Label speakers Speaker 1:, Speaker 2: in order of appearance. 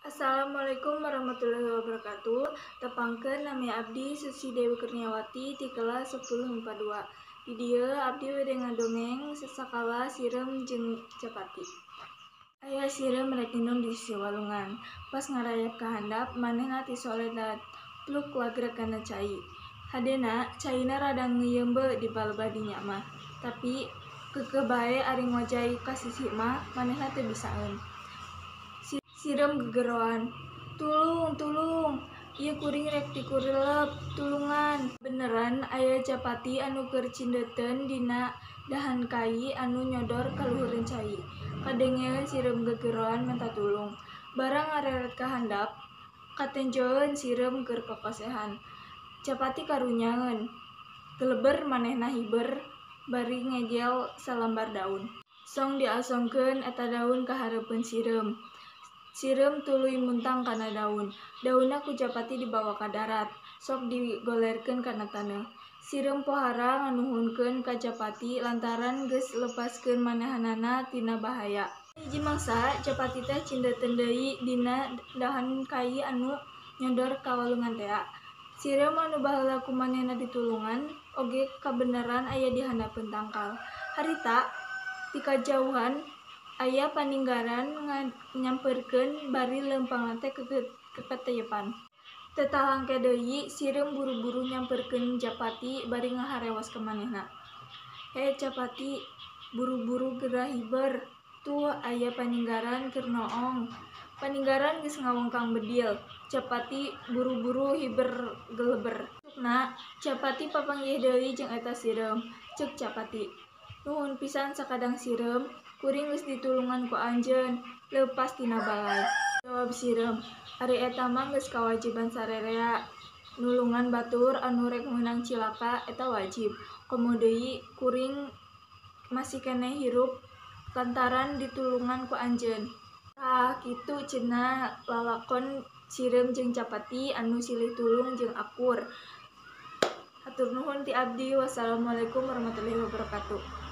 Speaker 1: Assalamualaikum warahmatullahi wabarakatuh. Tepangkeun nami abdi Susi Dewi Kurniawati ti kelas 10 MIPA 2. Di dieu abdi bade ngadongeng sasakala Sirem jeung Capati. Aya Sirem rek nginum di sisi walungan. Pas ngarayap ka handap manehna ti soledad. Pluk wagreg kana cai. Hadena caina rada ngeuyeumbe di baleba dinya mah. Tapi keukeuh bae ari ngojay ka sisi mah manehna teu bisaeun. Sirem gegeroan, tulung, ieu kuring rek tikurilep, tulungan. Beneran aya Capati anu keur cindeuteun dina dahan kai anu nyodor ka luhureun cai. Kadengeun Sirem gegeroan minta tulung. Barang ngareret ka handap, katenjoeun Sirem keur kokosehan. Capati karunyaeun, geleber manehna hiber bari ngegel salambar daun. Song diasongkeun eta daun ka hareupeun Sirem. Sirem tuluy muntang kana daun. Daunna ku Capati dibawa ka darat, sok digolerkeun kana taneuh. Sirem pohara nganuhunkeun ka Capati lantaran geus lepaskeun manehanana tina bahaya. Hiji mangsa Capati teh cindeuteun deui dina dahan kai anu nyodor ka walungan tea. Sirem anu baheula ku manehna ditulungan oge kabeneran aya di handapeun tangkal. Harita ti kajauhan aya paninggaran nyampeurkeun bari leumpangna teh keketeupan. Teu talangke deui Sirem buru-buru nyampeurkeun Capati bari ngaharewas ka manehna. "He Capati, buru-buru geura hiber. Tuh aya paninggaran keur noong." Paninggaran geus ngawongkang bedil. Capati buru-buru hiber geleber. Esukna Capati papanggih deui jeung eta Sirem. Ceuk Capati, "Nuhun pisan sakadang Sirem, kuring geus ditulungan ku anjeun, leupas tina balai." Jawab Sirem, "Ari eta mah geus kawajiban sarerea. Nulungan batur anu rek meunang cilaka eta wajib. Komo deui kuring masih keneh hirup lantaran ditulungan ku anjeun." Tah kitu cenah lalakon Sirem jeung Capati anu silih tulung jeung akur. Hatur nuhun ti abdi. Wassalamualaikum warahmatullahi wabarakatuh.